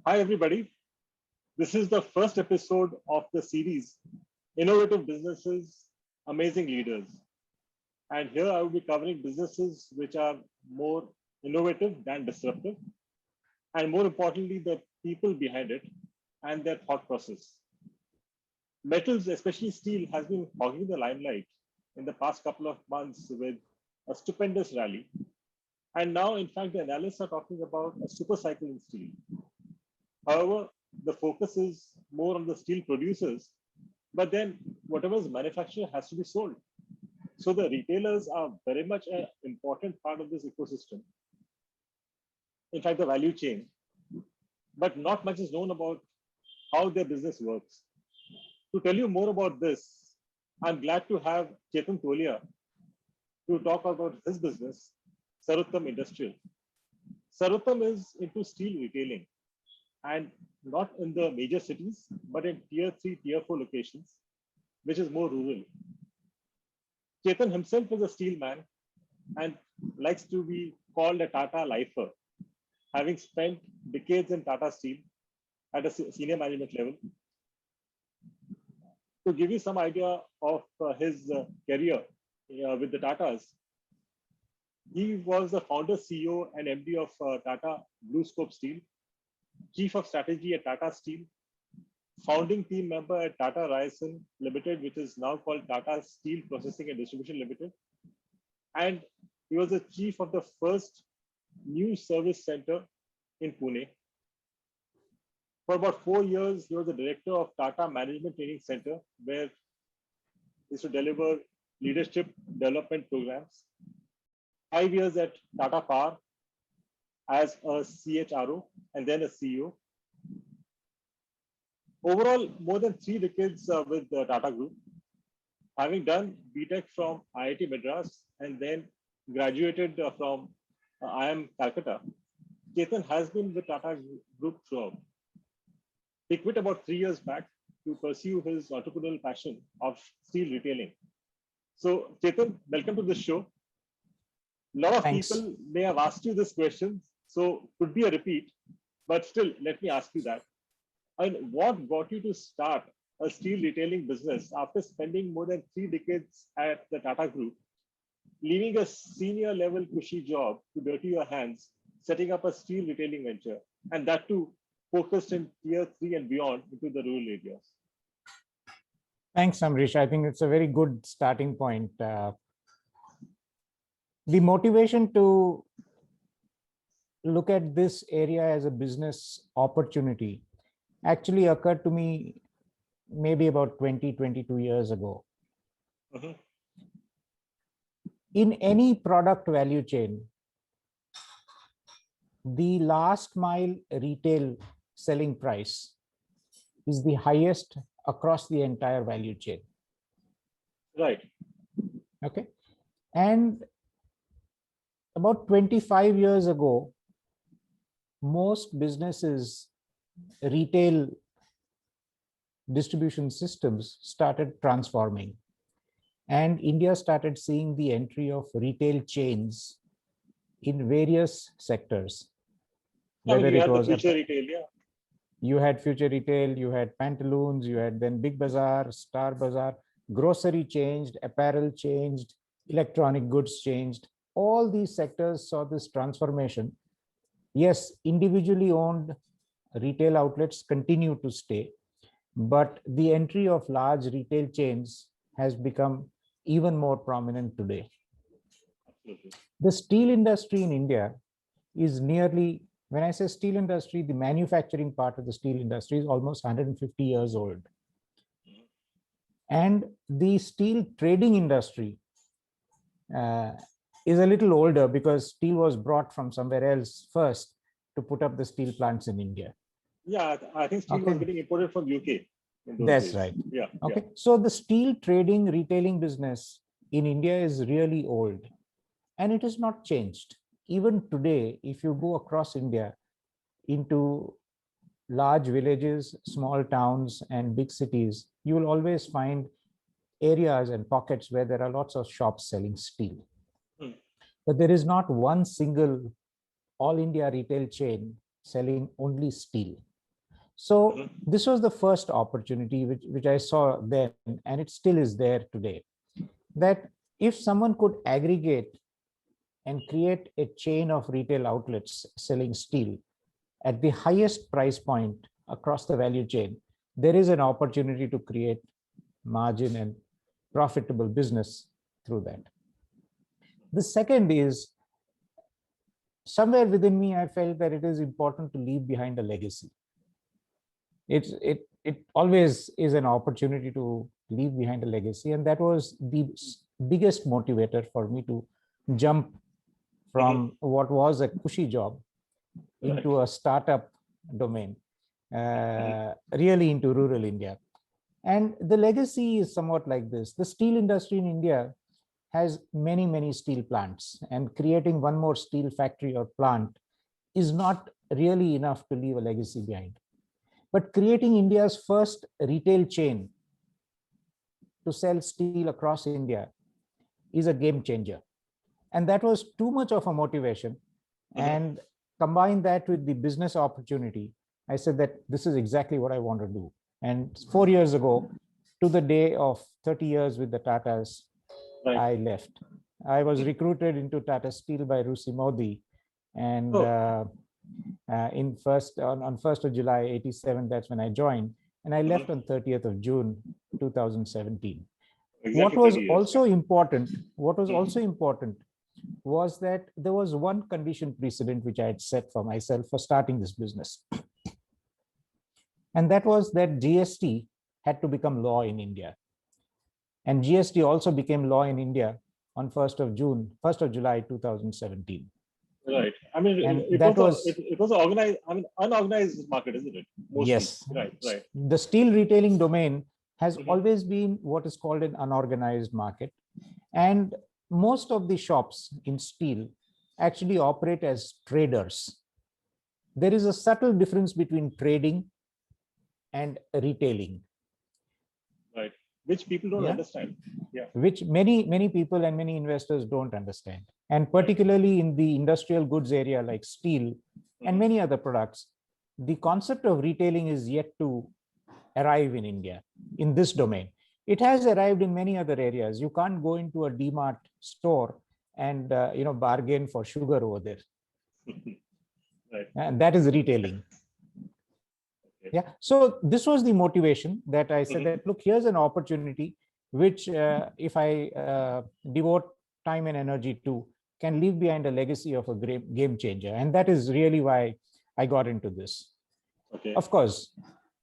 Hi, everybody. This is the first episode of the series Innovative Businesses, Amazing Leaders. And here I will be covering businesses which are more innovative than disruptive, and more importantly, the people behind it and their thought process. Metals, especially steel, has been hogging the limelight in the past couple of months with a stupendous rally. And now, in fact, the analysts are talking about a super cycle in steel. However, the focus is more on the steel producers, but then whatever is manufactured has to be sold. So the retailers are very much an important part of this ecosystem. In fact, the value chain, but not much is known about how their business works. To tell you more about this, I'm glad to have Chetan Tolia to talk about his business, Sarotam Industrial. Sarotam is into steel retailing, and not in the major cities, but in tier 3, tier 4 locations, which is more rural. Chetan himself is a steel man and likes to be called a Tata lifer, having spent decades in Tata Steel at a senior management level. To give you some idea of his career with the Tatas, he was the founder, CEO, and MD of Tata Blue Scope Steel, Chief of Strategy at Tata Steel, founding team member at Tata Ryerson Limited, which is now called Tata Steel Processing and Distribution Limited. And he was the chief of the first new service center in Pune. For about 4 years, he was the director of Tata Management Training Center, where he used to deliver leadership development programs. 5 years at Tata Power as a CHRO and then a CEO. Overall, more than 3 decades with the Tata Group, having done BTech from IIT Madras and then graduated from IIM Calcutta. Chetan has been with Tata Group throughout. He quit about 3 years back to pursue his entrepreneurial passion of steel retailing. So, Chetan, welcome to the show. A lot of people may have asked you this question, so could be a repeat, but still, let me ask you that. And what got you to start a steel retailing business after spending more than 3 decades at the Tata Group, leaving a senior level cushy job to dirty your hands, setting up a steel retailing venture, and that too focused in tier 3 and beyond into the rural areas? Thanks, Ambareesh. I think it's a very good starting point. The motivation to look at this area as a business opportunity actually occurred to me maybe about 22 years ago. In any product value chain, the last mile retail selling price is the highest across the entire value chain. Right. Okay. And about 25 years ago, most businesses, retail distribution systems started transforming. And India started seeing the entry of retail chains in various sectors. Whether it was future retail, yeah. You had future retail, you had Pantaloons, you had then Big Bazaar, Star Bazaar, grocery changed, apparel changed, electronic goods changed. All these sectors saw this transformation. Yes, individually owned retail outlets continue to stay, but the entry of large retail chains has become even more prominent today. Absolutely. The steel industry in India is nearly, when I say steel industry, the manufacturing part of the steel industry is almost 150 years old. And the steel trading industry is a little older because steel was brought from somewhere else first to put up the steel plants in India. Yeah, I think steel was getting imported from UK. That's right. Yeah. Okay. Yeah. So the steel trading, retailing business in India is really old and it has not changed. Even today, if you go across India into large villages, small towns, and big cities, you will always find areas and pockets where there are lots of shops selling steel. But there is not one single all India retail chain selling only steel. So this was the first opportunity which I saw then, and it still is there today, that if someone could aggregate and create a chain of retail outlets selling steel at the highest price point across the value chain, there is an opportunity to create margin and profitable business through that. The second is, somewhere within me, I felt that it is important to leave behind a legacy. It always is an opportunity to leave behind a legacy, and that was the biggest motivator for me to jump from what was a cushy job into a startup domain, really into rural India. And the legacy is somewhat like this. The steel industry in India has many, many steel plants, and creating one more steel factory or plant is not really enough to leave a legacy behind. But creating India's first retail chain to sell steel across India is a game changer. And that was too much of a motivation. And combine that with the business opportunity, I said that this is exactly what I want to do. And 4 years ago, to the day of 30 years with the Tatas, I left. I was recruited into Tata Steel by Rusi Modi, and on 1st of July 87, that's when I joined, and I left on 30th of June 2017. Exactly. What was also important was that there was one condition precedent which I had set for myself for starting this business. And that was that GST had to become law in India. And GST also became law in India on 1st of July 2017. Right. I mean, it was organized, I mean, unorganized market, isn't it? Mostly. Yes. Right. The steel retailing domain has always been what is called an unorganized market. And most of the shops in steel actually operate as traders. There is a subtle difference between trading and retailing. Right. Which people don't understand. Yeah. Which many people and many investors don't understand. And particularly in the industrial goods area like steel and many other products, the concept of retailing is yet to arrive in India in this domain. It has arrived in many other areas. You can't go into a DMart store and bargain for sugar over there. Right. And that is retailing. Yeah. So this was the motivation that I said that, look, here's an opportunity which if I devote time and energy to, can leave behind a legacy of a great game changer. And that is really why I got into this. Okay. Of course,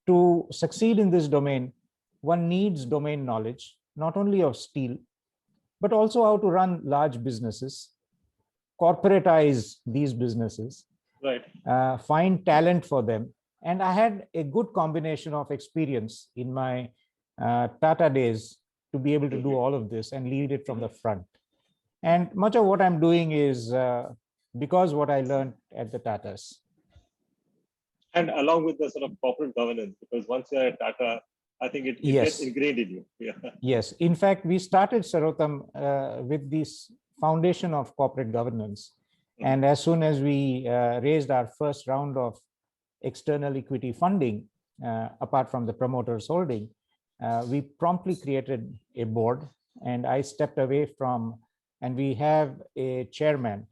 to succeed in this domain, one needs domain knowledge, not only of steel, but also how to run large businesses, corporatize these businesses, find talent for them. And I had a good combination of experience in my Tata days to be able to do all of this and lead it from the front. And much of what I'm doing is because what I learned at the Tatas. And along with the sort of corporate governance, because once you're at Tata, I think it gets ingrained in you. Yeah. Yes. In fact, we started Sarotam with this foundation of corporate governance. And as soon as we raised our first round of external equity funding, apart from the promoters holding, we promptly created a board, and I stepped away from, and we have a chairman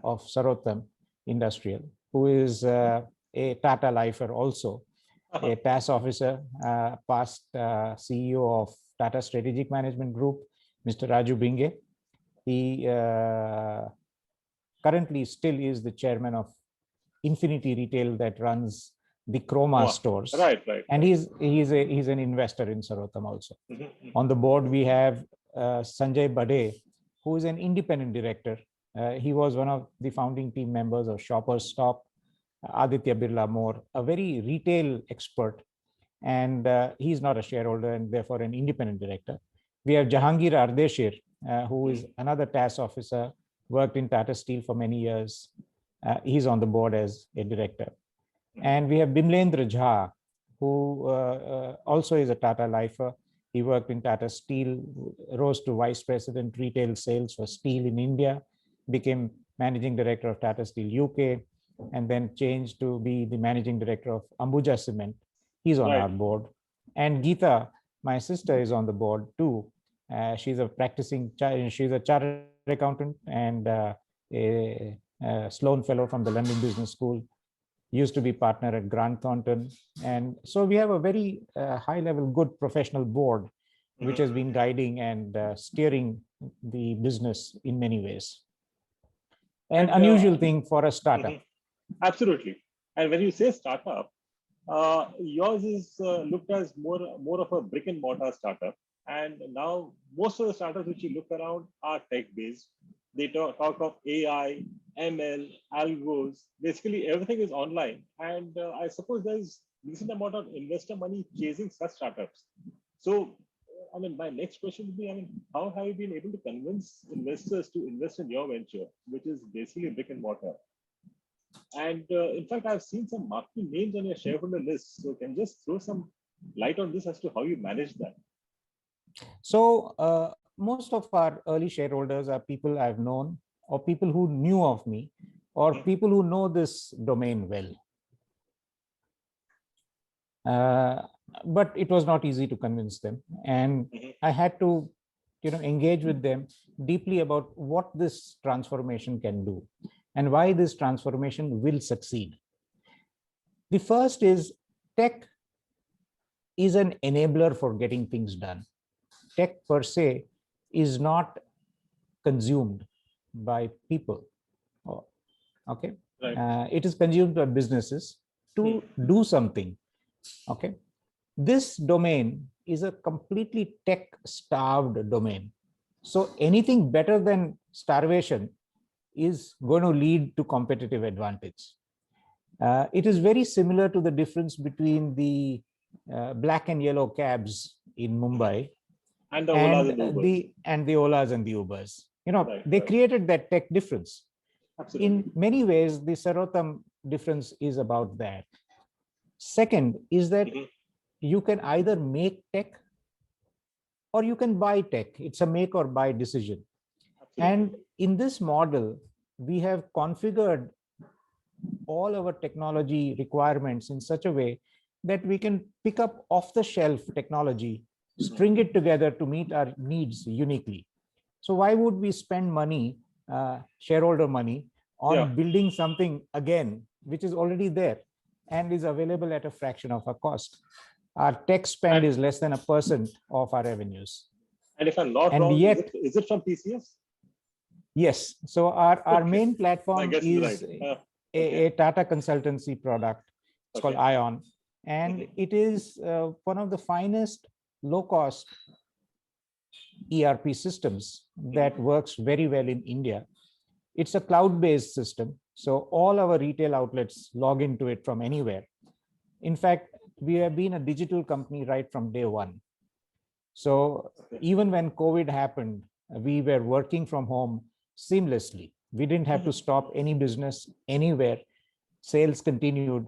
of Sarotam Industrial, who is a Tata lifer also, a TAS officer, past CEO of Tata Strategic Management Group, Mr. Raju Binge. He currently still is the chairman of Infinity Retail that runs the Chroma stores. Right. And he's an investor in Sarotam also. On the board, we have Sanjay Bade, who is an independent director. He was one of the founding team members of Shoppers Stop, Aditya Birla More, a very retail expert. And he's not a shareholder and therefore an independent director. We have Jahangir Ardeshir, who is another TAS officer, worked in Tata Steel for many years. He's on the board as a director. And we have Bimlendra Jha, who also is a Tata lifer. He worked in Tata Steel, rose to Vice President Retail Sales for Steel in India, became Managing Director of Tata Steel UK, and then changed to be the managing director of Ambuja Cement. He's on our board. And Geeta, my sister, is on the board too. She's a she's a chartered accountant and a Sloan Fellow from the London Business School, used to be partner at Grant Thornton. And so we have a very high level, good professional board, which has been guiding and steering the business in many ways. An unusual thing for a startup. Absolutely. And when you say startup, yours is looked as more of a brick and mortar startup. And now most of the startups which you look around are tech based. They talk of AI, ML, algos. Basically, everything is online. And I suppose there's decent amount of investor money chasing such startups. So, I mean, my next question would be, I mean, how have you been able to convince investors to invest in your venture, which is basically brick and mortar? And in fact, I've seen some marquee names on your shareholder list. So, can you just throw some light on this as to how you manage that? So, most of our early shareholders are people I've known, or people who knew of me, or people who know this domain well. But it was not easy to convince them, and I had to, engage with them deeply about what this transformation can do and why this transformation will succeed. The first is tech is an enabler for getting things done. Tech per se is not consumed by people. Okay, it is consumed by businesses to do something. Okay, this domain is a completely tech-starved domain. So anything better than starvation is going to lead to competitive advantage. It is very similar to the difference between the black and yellow cabs in Mumbai and the Olas and the Olas and the Ubers. They created that tech difference. Absolutely. In many ways, the Sarotam difference is about that. Second is that you can either make tech or you can buy tech. It's a make or buy decision. Absolutely. And in this model, we have configured all our technology requirements in such a way that we can pick up off-the-shelf technology, string it together to meet our needs uniquely. So why would we spend money, shareholder money, on building something again, which is already there and is available at a fraction of our cost? Our tech spend is less than 1% of our revenues. And if I'm not wrong, yet, is it from TCS? Yes. So our main platform is a Tata consultancy product. It's called ION. And it is one of the finest low-cost ERP systems that works very well in India. It's a cloud-based system. So all our retail outlets log into it from anywhere. In fact, we have been a digital company right from day one. So even when COVID happened, we were working from home seamlessly. We didn't have to stop any business anywhere. Sales continued.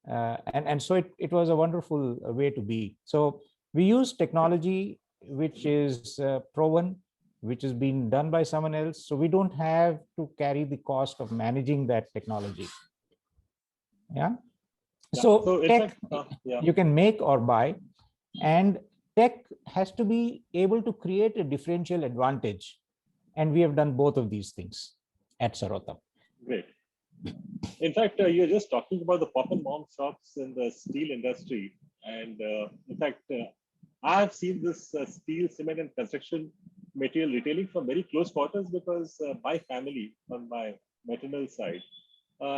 And so it was a wonderful way to be. So we use technology which is proven, which is being done by someone else. So we don't have to carry the cost of managing that technology. Yeah. So tech, you can make or buy, and tech has to be able to create a differential advantage. And we have done both of these things at Sarotam. Great. In fact, you're just talking about the pop and mom shops in the steel industry. And in fact, I've seen this steel, cement, and construction material retailing from very close quarters because my family on my maternal side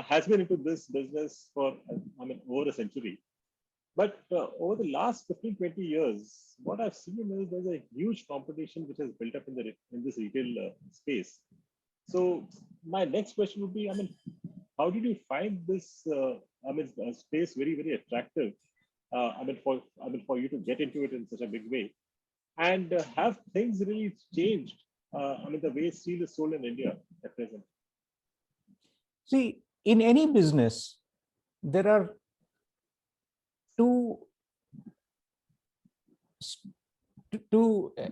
has been into this business for, over a century. But over the last 15, 20 years, what I've seen is there's a huge competition which has built up in this retail space. So my next question would be, how did you find this space very, very attractive? For you to get into it in such a big way, and have things really changed? The way steel is sold in India at present. See, in any business, there are two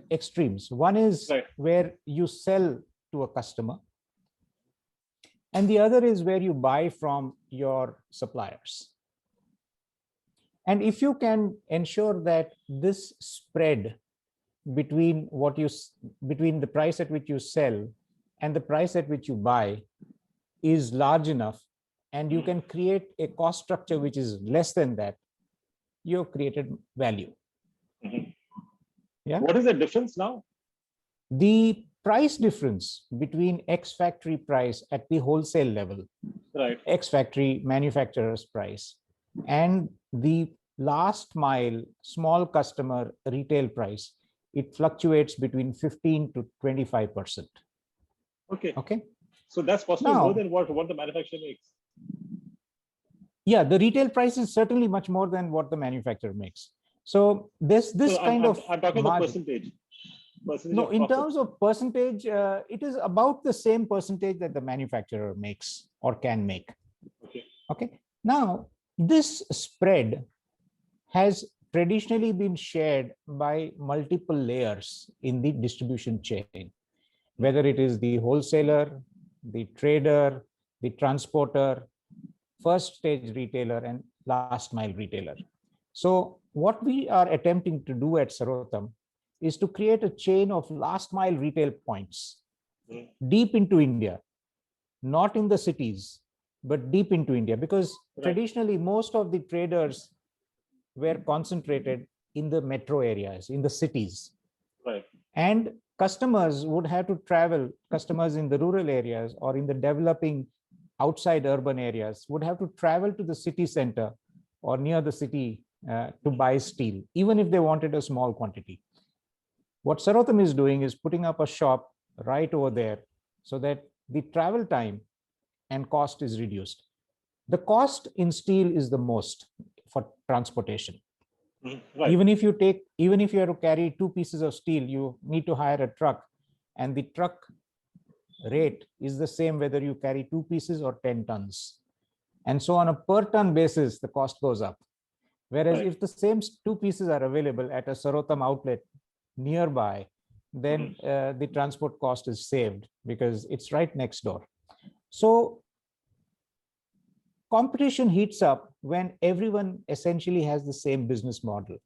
extremes. One is where you sell to a customer, and the other is where you buy from your suppliers. And if you can ensure that this spread between between the price at which you sell and the price at which you buy is large enough, and you can create a cost structure which is less than that, you've created value. Mhm. Yeah. What is the difference now? The price difference between X factory price at the wholesale level, Right. X factory manufacturer's price, and the last mile small customer retail price, it fluctuates between 15 to 25%. Okay. Okay. So that's possibly more Now, than what the manufacturer makes. yeah, the retail price is certainly much more than what the manufacturer makes. So this So kind of I'm talking the margin. Percentage No, of in profit. terms of percentage, it is about the same percentage that the manufacturer makes or can make. Okay. Okay. Now, this spread has traditionally been shared by multiple layers in the distribution chain, whether it is the wholesaler, the trader, the transporter, first stage retailer, and last mile retailer. So what we are attempting to do at Sarotam is to create a chain of last mile retail points deep into India, not in the cities, but deep into India, because traditionally most of the traders were concentrated in the metro areas, in the cities. Right. And customers would have to travel, customers in the rural areas or in the developing outside urban areas would have to travel to the city center or near the city to buy steel, even if they wanted a small quantity. What Sarotam is doing is putting up a shop right over there so that the travel time and cost is reduced. The cost in steel is the most for transportation. Right. Even if you have to carry 2 pieces of steel, you need to hire a truck, and the truck rate is the same whether you carry 2 pieces or 10 tons. And so on a per ton basis, the cost goes up. Whereas if the same 2 pieces are available at a Sarotam outlet nearby, then the transport cost is saved because it's right next door. So competition heats up when everyone essentially has the same business model.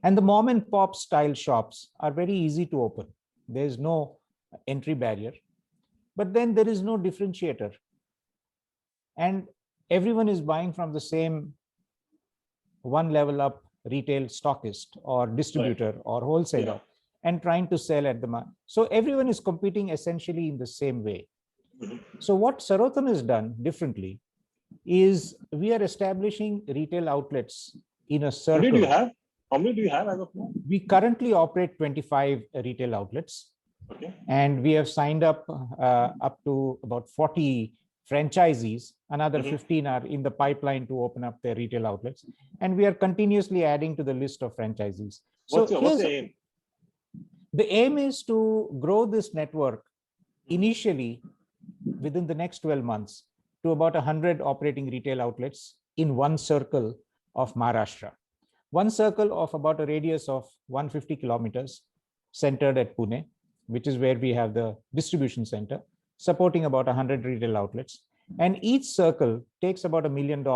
And the mom and pop style shops are very easy to open. There's no entry barrier, but then there is no differentiator. And everyone is buying from the same one level up retail stockist or distributor or wholesaler and trying to sell at the market. So everyone is competing essentially in the same way. So what Sarotam has done differently is we are establishing retail outlets in a circle. How many do you have? How many do you have as of now? We currently operate 25 retail outlets. Okay. And we have signed up to about 40 franchisees. Another 15 are in the pipeline to open up their retail outlets. And we are continuously adding to the list of franchisees. What's the aim? The aim is to grow this network initially within the next 12 months to about 100 operating retail outlets in one circle of Maharashtra. One circle of about a radius of 150 kilometers centered at Pune, which is where we have the distribution center, supporting about 100 retail outlets. And each circle takes about $1 million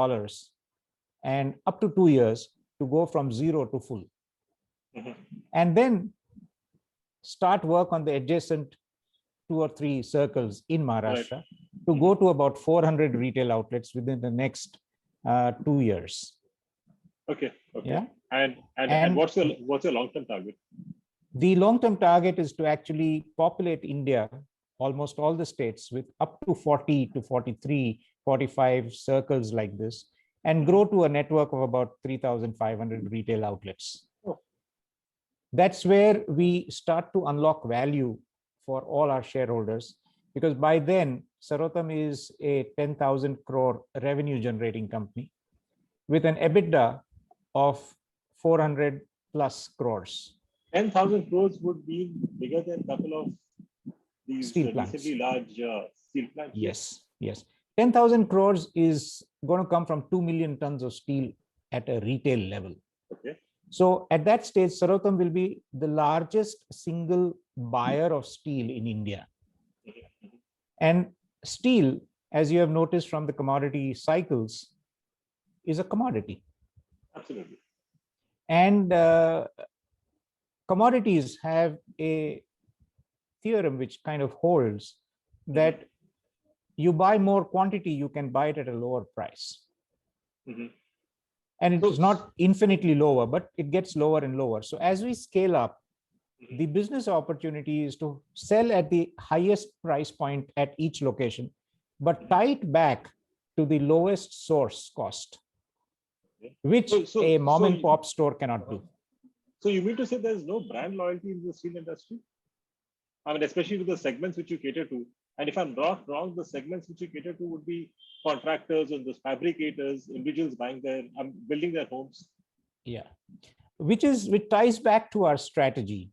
and up to 2 years to go from zero to full. And then start work on the adjacent 2 or 3 circles in Maharashtra to go to about 400 retail outlets within the next 2 years. Okay. Yeah. And what's your long-term target? The long-term target is to actually populate India, almost all the states, with up to 40 to 43, 45 circles like this, and grow to a network of about 3,500 retail outlets. That's where we start to unlock value for all our shareholders, because by then, Sarotam is a 10,000 crore revenue generating company with an EBITDA of 400 plus crores. 10,000 crores would be bigger than a couple of these recently large steel plants. Yes. 10,000 crores is going to come from 2 million tons of steel at a retail level. Okay. So at that stage, Sarotam will be the largest single buyer of steel in India. And steel as you have noticed from the commodity cycles, is a commodity. Absolutely. And commodities have a theorem which kind of holds that you buy more quantity, you can buy it at a lower price. And it's not infinitely lower, but it gets lower and lower. So as we scale up, the business opportunity is to sell at the highest price point at each location, but tie it back to the lowest source cost, which a mom and pop store cannot do. So you mean to say there's no brand loyalty in the steel industry? I mean, especially with the segments which you cater to. And if I'm not wrong, the segments which you cater to would be contractors and those fabricators, individuals building their homes. Yeah, which ties back to our strategy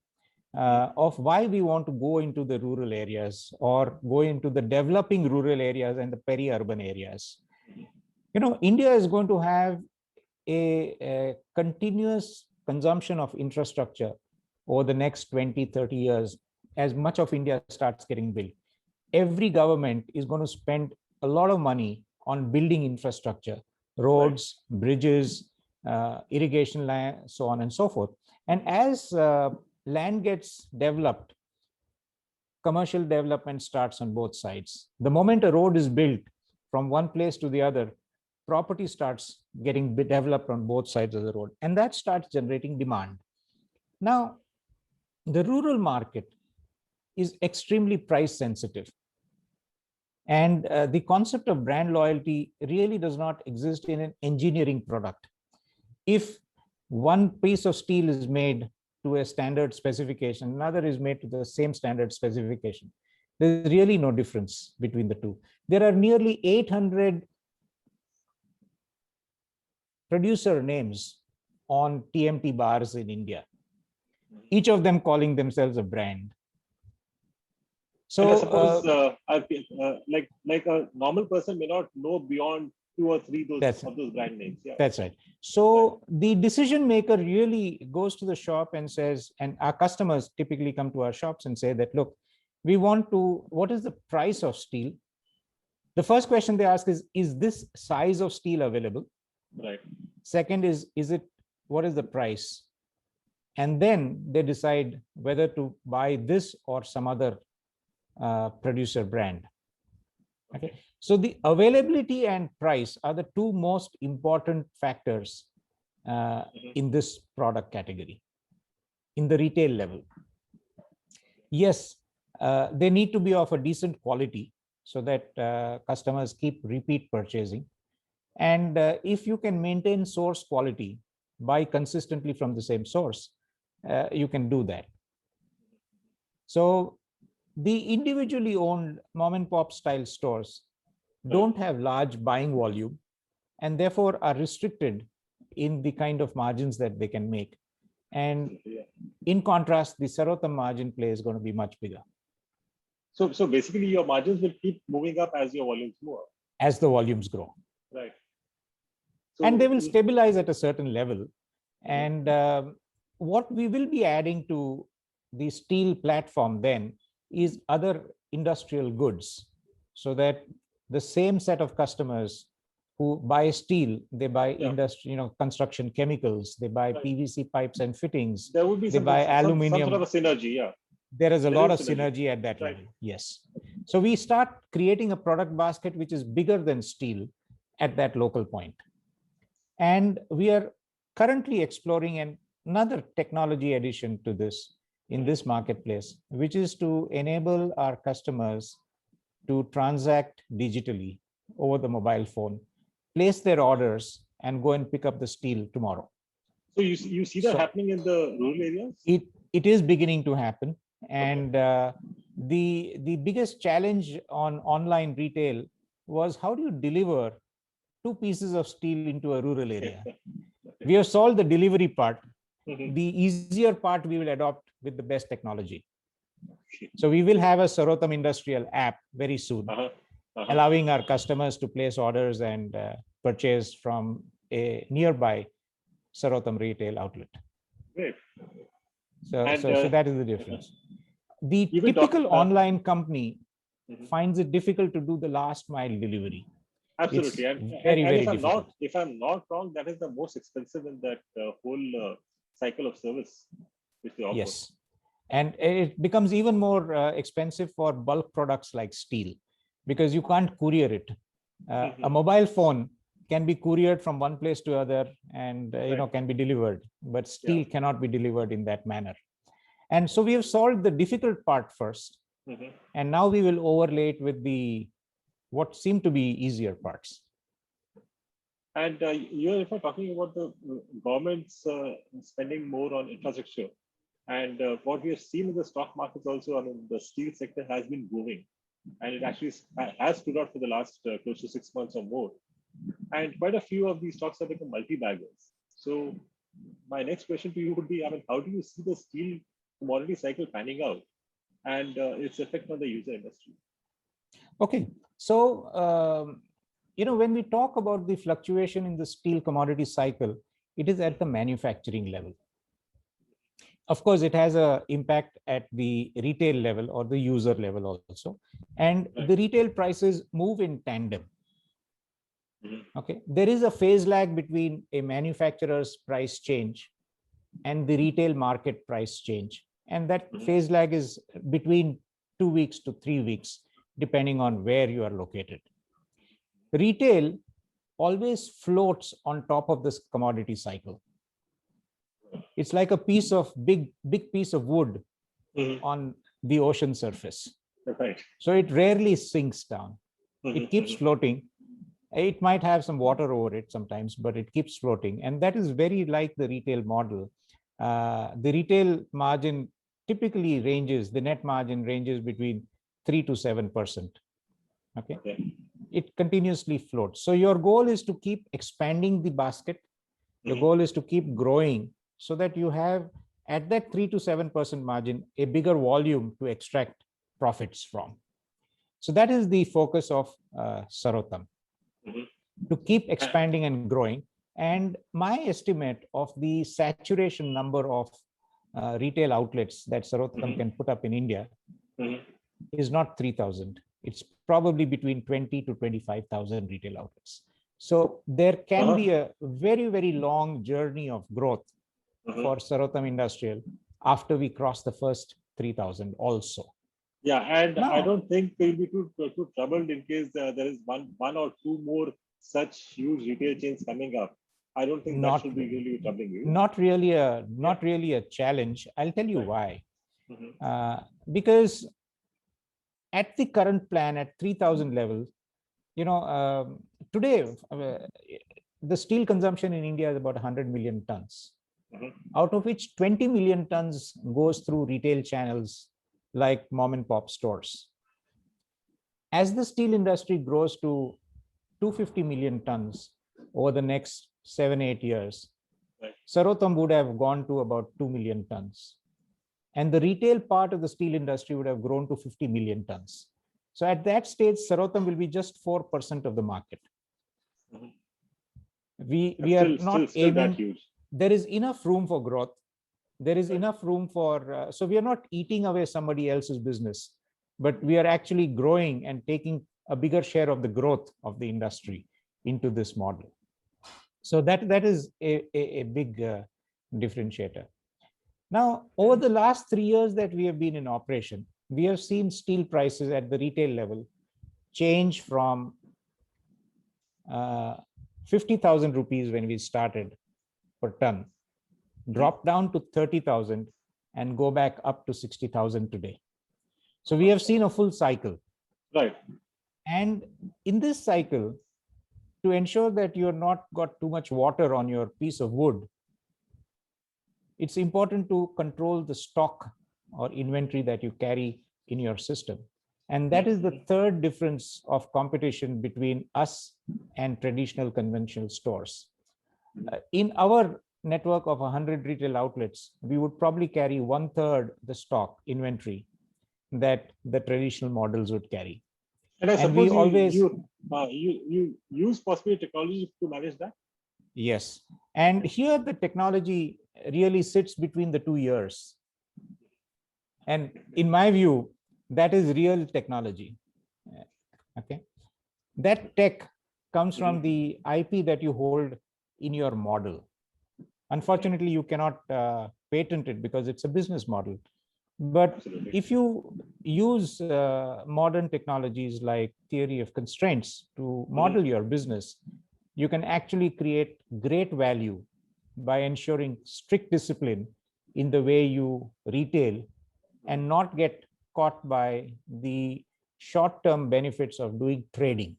of why we want to go into the rural areas or go into the developing rural areas and the peri-urban areas. You know, India is going to have a continuous consumption of infrastructure over the next 20, 30 years as much of India starts getting built. Every government is going to spend a lot of money on building infrastructure, roads, bridges, irrigation land, so on and so forth. And as land gets developed, commercial development starts on both sides. The moment a road is built from one place to the other, property starts getting developed on both sides of the road, and that starts generating demand. Now, the rural market is extremely price sensitive. And the concept of brand loyalty really does not exist in an engineering product. If one piece of steel is made to a standard specification, another is made to the same standard specification, there's really no difference between the two. There are nearly 800 producer names on TMT bars in India, each of them calling themselves a brand. So and I suppose like a normal person may not know beyond 2 or 3 of those brand names. Yeah. That's right. So the decision maker really goes to the shop and says, and our customers typically come to our shops and say that, look, we want to, what is the price of steel? The first question they ask is this size of steel available? Right. Second is what is the price? And then they decide whether to buy this or some other producer brand. Okay. So the availability and price are the two most important factors in this product category, in the retail level. Yes, they need to be of a decent quality so that customers keep repeat purchasing. And if you can maintain source quality, buy consistently from the same source, you can do that. So the individually owned mom and pop style stores don't have large buying volume and therefore are restricted in the kind of margins that they can make. And in contrast, the Sarotam margin play is going to be much bigger. So basically your margins will keep moving up as your volumes move up. As the volumes grow. Right. So, and they will stabilize at a certain level. And what we will be adding to the steel platform then is other industrial goods, so that the same set of customers who buy steel, they buy construction chemicals, they buy PVC pipes and fittings, there would be they buy aluminum. Some sort of a synergy, yeah. There is a lot of synergy at that level, yes. So we start creating a product basket which is bigger than steel at that local point. And we are currently exploring another technology addition to this in this marketplace, which is to enable our customers to transact digitally over the mobile phone, place their orders, and go and pick up the steel tomorrow. So you see that happening in the rural areas? It is beginning to happen. And the biggest challenge on online retail was, how do you deliver 2 pieces of steel into a rural area? We have solved the delivery part. The easier part we will adopt with the best technology. So we will have a Sarotam Industrial app very soon, allowing our customers to place orders and purchase from a nearby Sarotam retail outlet. Great. So that is the difference. The typical online company finds it difficult to do the last mile delivery. Absolutely. It's And, very, and very if I'm difficult. not wrong, that is the most expensive in that whole cycle of service which they offer. Yes. And it becomes even more expensive for bulk products like steel, because you can't courier it. A mobile phone can be couriered from one place to other and can be delivered, but steel cannot be delivered in that manner. And so we have solved the difficult part first, and now we will overlay it with the what seem to be easier parts. And if you're talking about the government's spending more on infrastructure, and what we have seen in the stock markets also, I mean, the steel sector has been booming, and it actually has stood out for the last close to 6 months or more. And quite a few of these stocks have become multi-baggers. So my next question to you would be, I mean, how do you see the steel commodity cycle panning out and its effect on the user industry? Okay, so when we talk about the fluctuation in the steel commodity cycle, it is at the manufacturing level. Of course, it has an impact at the retail level or the user level also. And the retail prices move in tandem. Okay, there is a phase lag between a manufacturer's price change and the retail market price change. And that phase lag is between 2 weeks to 3 weeks, depending on where you are located. Retail always floats on top of this commodity cycle. It's like a piece of big piece of wood on the ocean surface. Right. So it rarely sinks down. It keeps floating. It might have some water over it sometimes, but it keeps floating. And that is very like the retail model. The retail margin typically ranges, the net margin ranges between 3 to 7%. Okay. It continuously floats. So your goal is to keep expanding the basket. Your goal is to keep growing so that you have at that 3 to 7% margin, a bigger volume to extract profits from. So that is the focus of Sarotam, to keep expanding and growing. And my estimate of the saturation number of retail outlets that Sarotam can put up in India is not 3,000. It's probably between 20 to 25,000 retail outlets. So there can be a very, very long journey of growth for Sarotam Industrial after we cross the first 3,000 also. Yeah, and now, I don't think we'll be too troubled in case there is one or two more such huge retail chains coming up. I don't think that should be really troubling you. Not really a challenge. I'll tell you why. Because at the current plan at 3,000 level, today the steel consumption in India is about 100 million tons, out of which 20 million tons goes through retail channels like mom and pop stores. As the steel industry grows to 250 million tons over the next 7-8 years, Sarotam would have gone to about 2 million tons. And the retail part of the steel industry would have grown to 50 million tons. So at that stage, Sarotam will be just 4% of the market. We are not aiming. That huge. There is enough room for growth. There is enough room for, so we are not eating away somebody else's business, but we are actually growing and taking a bigger share of the growth of the industry into this model. So that is a big differentiator. Now, over the last 3 years that we have been in operation, we have seen steel prices at the retail level change from 50,000 rupees when we started per ton, drop down to 30,000 and go back up to 60,000 today. So we have seen a full cycle. Right. And in this cycle, to ensure that you're not got too much water on your piece of wood, it's important to control the stock or inventory that you carry in your system. And that is the third difference of competition between us and traditional conventional stores. In our network of 100 retail outlets, we would probably carry 1/3 the stock inventory that the traditional models would carry. And I suppose you use possibly technology to manage that? Yes. And here the technology really sits between the 2 years. And in my view, that is real technology. Okay. That tech comes from the IP that you hold in your model. Unfortunately, you cannot patent it because it's a business model. But Absolutely. if you use modern technologies like theory of constraints to model your business, you can actually create great value by ensuring strict discipline in the way you retail and not get caught by the short-term benefits of doing trading.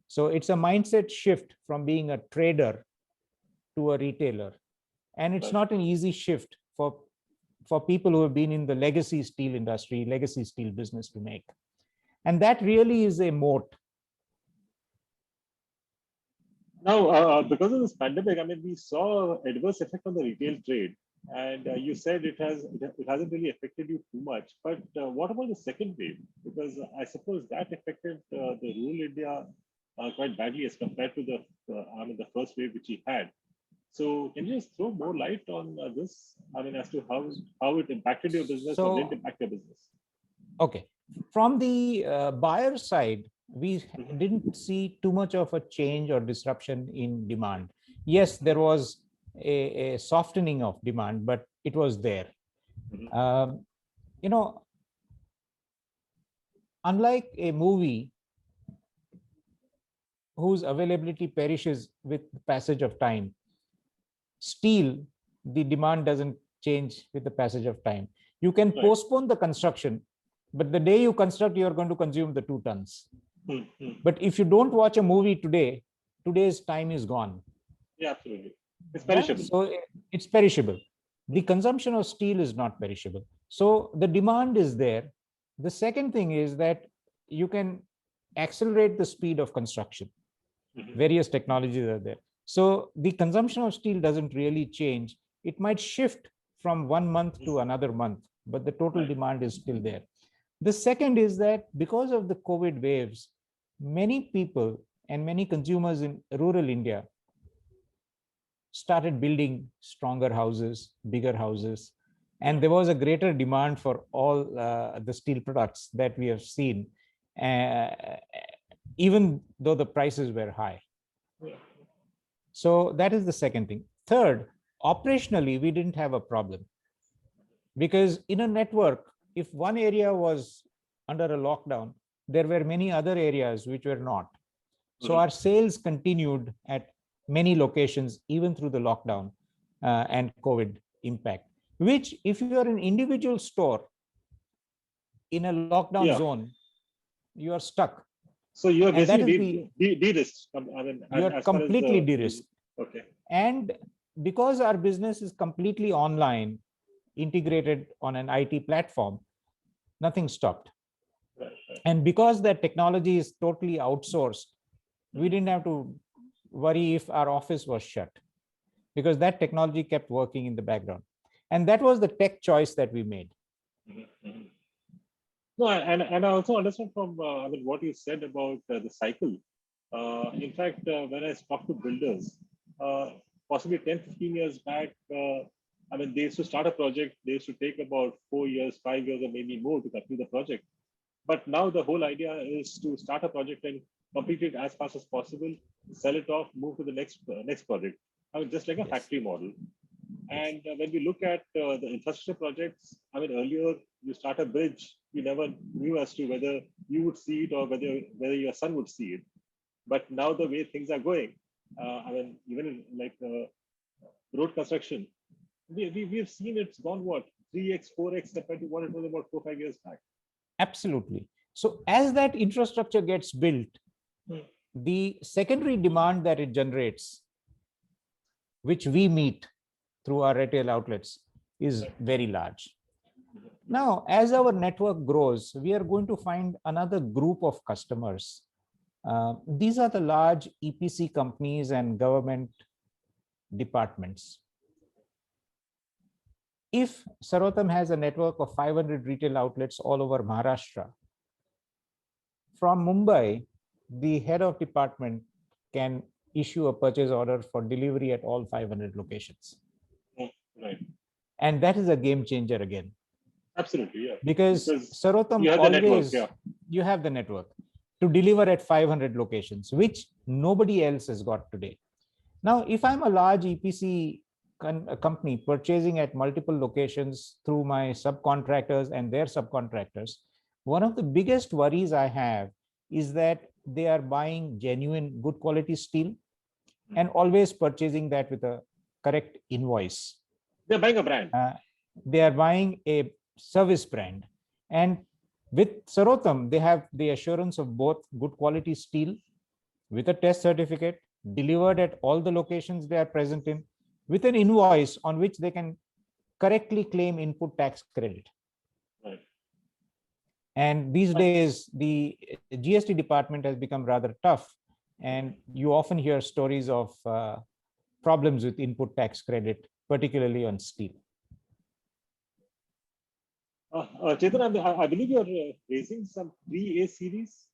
So it's a mindset shift from being a trader to a retailer. And it's not an easy shift for people who have been in the legacy steel industry, legacy steel business to make. And that really is a moat. Now, because of this pandemic, I mean, we saw adverse effect on the retail trade, and you said it hasn't really affected you too much. But what about the second wave? Because I suppose that affected the rural India quite badly as compared to the first wave which he had. So, can you just throw more light on this? I mean, as to how it impacted your business or didn't So, impact your business? okay, from the buyer side, we didn't see too much of a change or disruption in demand. Yes, there was a softening of demand, but it was there. Um, you know, unlike a movie whose availability perishes with the passage of time, steel, the demand doesn't change with the passage of time. You can Right. postpone the construction, but the day you construct, you're going to consume the 2 tons. But if you don't watch a movie today, today's time is gone. Yeah, absolutely. It's perishable. Yeah? So it's perishable. The consumption of steel is not perishable. So the demand is there. The second thing is that you can accelerate the speed of construction. Various technologies are there. So the consumption of steel doesn't really change. It might shift from 1 month to another month, but the total demand is still there. The second is that because of the COVID waves, many people and many consumers in rural India started building stronger houses, bigger houses, and there was a greater demand for all the steel products that we have seen, even though the prices were high. So that is the second thing. Third, operationally, we didn't have a problem because in a network, if one area was under a lockdown, there were many other areas which were not. So our sales continued at many locations, even through the lockdown and COVID impact, which if you are an individual store in a lockdown zone, you are stuck. So you are And that basically is de-risked. I mean, you are as far as completely de-risked. okay. And because our business is completely online, integrated on an IT platform, nothing stopped. And because that technology is totally outsourced, we didn't have to worry if our office was shut because that technology kept working in the background. And that was the tech choice that we made. No, and I also understand from I mean what you said about the cycle. In fact, when I talk to builders, possibly 10, 15 years back, I mean, they used to start a project, they used to take about 4 years, 5 years, or maybe more to complete the project. But now the whole idea is to start a project and complete it as fast as possible, sell it off, move to the next project. I mean, just like a factory model. And when we look at the infrastructure projects, I mean, earlier you start a bridge, you never knew as to whether you would see it or whether your son would see it. But now the way things are going, I mean, even in like road construction, we've seen it's gone what 3x, 4x compared to what it was about 4, 5 years back. Absolutely. So as that infrastructure gets built, the secondary demand that it generates, which we meet through our retail outlets, is very large. Now, as our network grows, we are going to find another group of customers. These are the large EPC companies and government departments. If Sarotam has a network of 500 retail outlets all over Maharashtra, from Mumbai, the head of department can issue a purchase order for delivery at all 500 locations. Right. And that is a game changer again. Absolutely, yeah. Because Sarotam you have the network, always, yeah. you have the network to deliver at 500 locations, which nobody else has got today. Now, if I'm a large EPC company purchasing at multiple locations through my subcontractors and their subcontractors, one of the biggest worries I have is that they are buying genuine, good quality steel and always purchasing that with a correct invoice. They're buying a brand. They are buying a service brand. And with Sarotam, they have the assurance of both good quality steel with a test certificate delivered at all the locations they are present in, with an invoice on which they can correctly claim input tax credit. Right. And these days, the GST department has become rather tough. And you often hear stories of problems with input tax credit, particularly on steel. Chetan, I believe you're raising some pre-A series.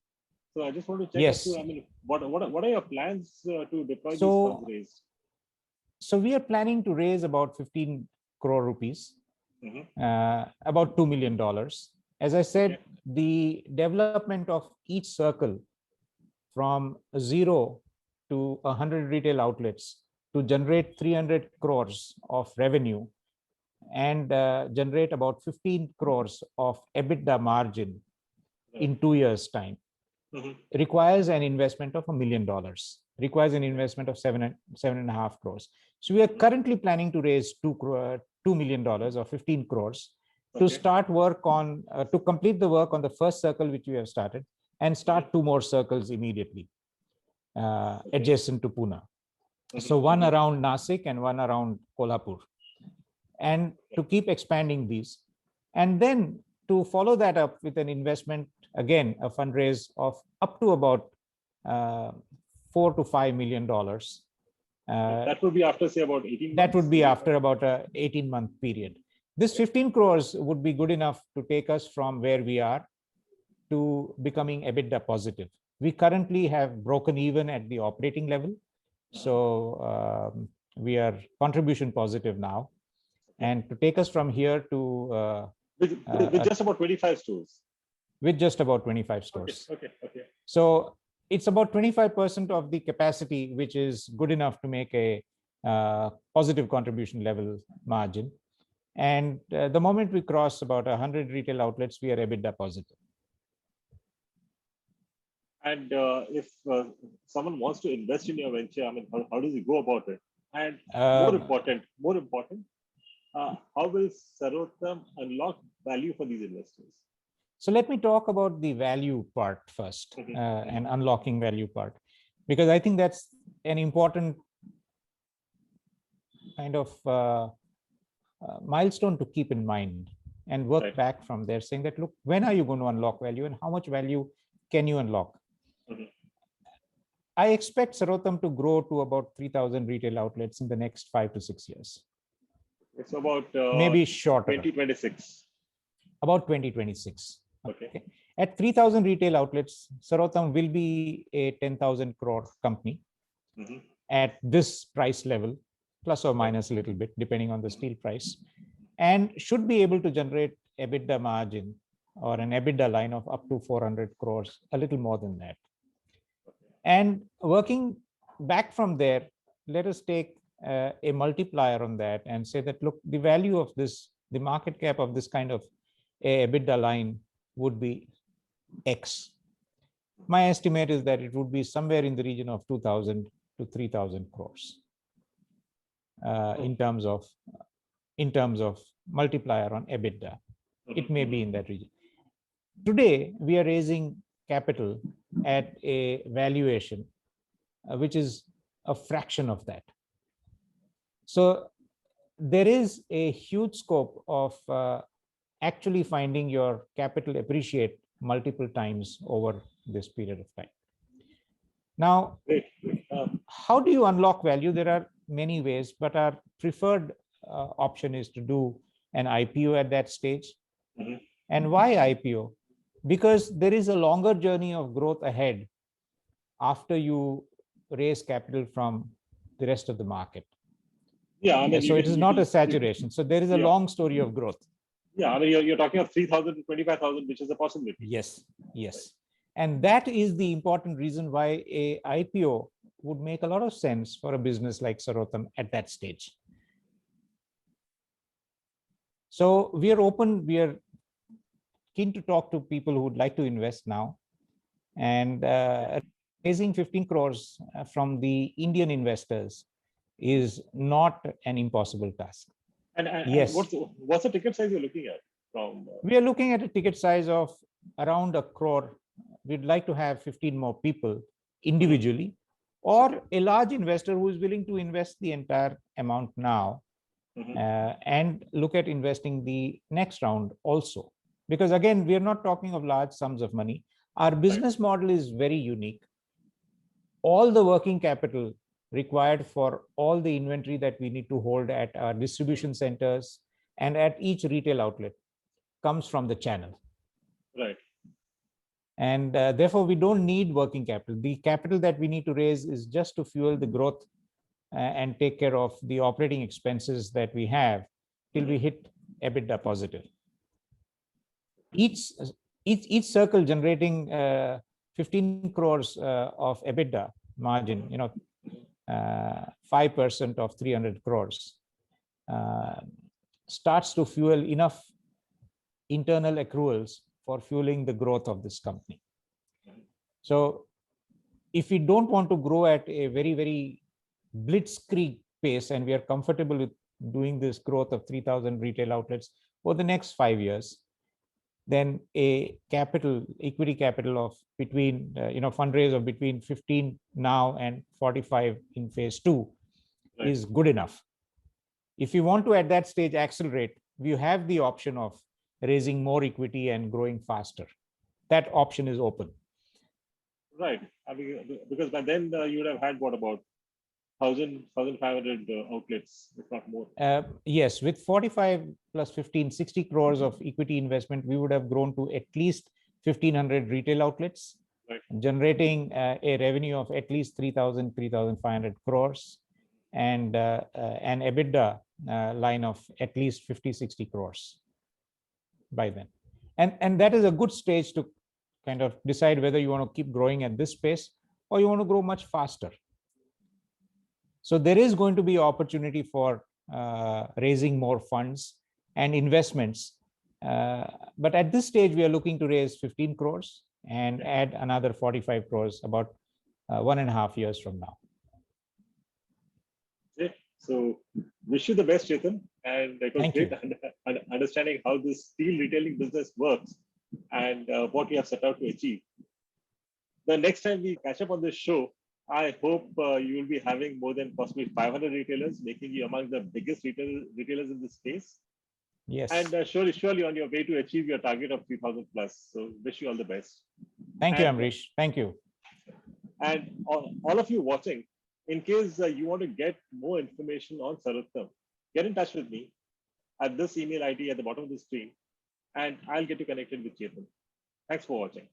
So I just want to check Yes. as to, I mean, what are your plans to deploy these So, funds raised? So we are planning to raise about 15 crore rupees, about $2 million. As I said, the development of each circle from 0 to 100 retail outlets to generate 300 crores of revenue and generate about 15 crores of EBITDA margin in 2 years' time requires an investment of $1 million, requires an investment of 7.5 crores. So we are currently planning to raise $2 million or 15 crores to start work on, to complete the work on the first circle which we have started and start 2 more circles immediately adjacent to Pune. So one around Nasik and one around Kolhapur. And to keep expanding these. And then to follow that up with an investment, again, a fundraise of up to about $4 to $5 million. That would be after, say, about 18 months? That would be after about an 18-month period. This 15 crores would be good enough to take us from where we are to becoming EBITDA positive. We currently have broken even at the operating level. So we are contribution positive now. And to take us from here to... with just about 25 stores? With just about 25 stores. Okay. So it's about 25% of the capacity, which is good enough to make a positive contribution level margin. And the moment we cross about 100 retail outlets, we are EBITDA positive. And if someone wants to invest in your venture, I mean, how does he go about it? And more important, how will Sarotam unlock value for these investors? So let me talk about the value part first and unlocking value part, because I think that's an important kind of milestone to keep in mind and work back from there, saying that, look, when are you going to unlock value and how much value can you unlock? I expect Sarotam to grow to about 3,000 retail outlets in the next 5 to 6 years. It's about maybe shorter. 2026. About 2026. Okay. At 3,000 retail outlets, Sarotam will be a 10,000 crore company at this price level, plus or minus a little bit, depending on the steel price, and should be able to generate EBITDA margin or an EBITDA line of up to 400 crores, a little more than that. And working back from there, let us take a multiplier on that and say that, look, the value of this, the market cap of this kind of a EBITDA line would be X. My estimate is that it would be somewhere in the region of 2,000 to 3,000 crores in terms of multiplier on EBITDA. It may be in that region. Today, we are raising capital at a valuation which is a fraction of that. So there is a huge scope of actually finding your capital appreciate multiple times over this period of time. Now, how do you unlock value? There are many ways, but our preferred option is to do an IPO at that stage. And why IPO? Because there is a longer journey of growth ahead after you raise capital from the rest of the market. Yeah, I mean, so it is not a saturation. So there is a long story of growth. Yeah, I mean, you're talking of 3,000 to 25,000, which is a possibility. Yes, yes. And that is the important reason why a IPO would make a lot of sense for a business like Sarotam at that stage. So we are open, we are keen to talk to people who would like to invest now. And raising 15 crores from the Indian investors is not an impossible task. And Yes. what's the ticket size you're looking at? From We are looking at a ticket size of around 1 crore. We'd like to have 15 more people individually, or a large investor who is willing to invest the entire amount now and look at investing the next round also. Because again, we are not talking of large sums of money. Our business model is very unique. All the working capital required for all the inventory that we need to hold at our distribution centers and at each retail outlet comes from the channel. Right. And therefore, we don't need working capital. The capital that we need to raise is just to fuel the growth and take care of the operating expenses that we have till we hit EBITDA positive. Each circle generating 15 crores of EBITDA margin, 5% of 300 crores starts to fuel enough internal accruals for fueling the growth of this company. So if we don't want to grow at a very, very blitzkrieg pace, and we are comfortable with doing this growth of 3,000 retail outlets for the next 5 years, then a equity capital of between, fundraise of between 15 now and 45 in phase 2 is good enough. If you want to at that stage accelerate, you have the option of raising more equity and growing faster. That option is open. Right. I mean, because by then you would have had what, about 1,000, 1,500 outlets, if not more. Yes, with 45 plus 15, 60 crores of equity investment, we would have grown to at least 1,500 retail outlets, generating a revenue of at least 3,000, 3,500 crores and an EBITDA line of at least 50, 60 crores by then. And that is a good stage to kind of decide whether you want to keep growing at this pace or you want to grow much faster. So there is going to be opportunity for raising more funds and investments. But at this stage, we are looking to raise 15 crores and add another 45 crores about 1.5 years from now. Okay. So wish you the best, Chetan. And it was great understanding how this steel retailing business works and what you have set out to achieve. The next time we catch up on this show, I hope you will be having more than possibly 500 retailers, making you among the biggest retailers in this space. Yes. And surely on your way to achieve your target of 3,000 plus. So wish you all the best. Thank you, Ambareesh. Thank you. And all of you watching, in case you want to get more information on Sarotam, get in touch with me at this email ID at the bottom of the screen, and I'll get you connected with Chetan. Thanks for watching.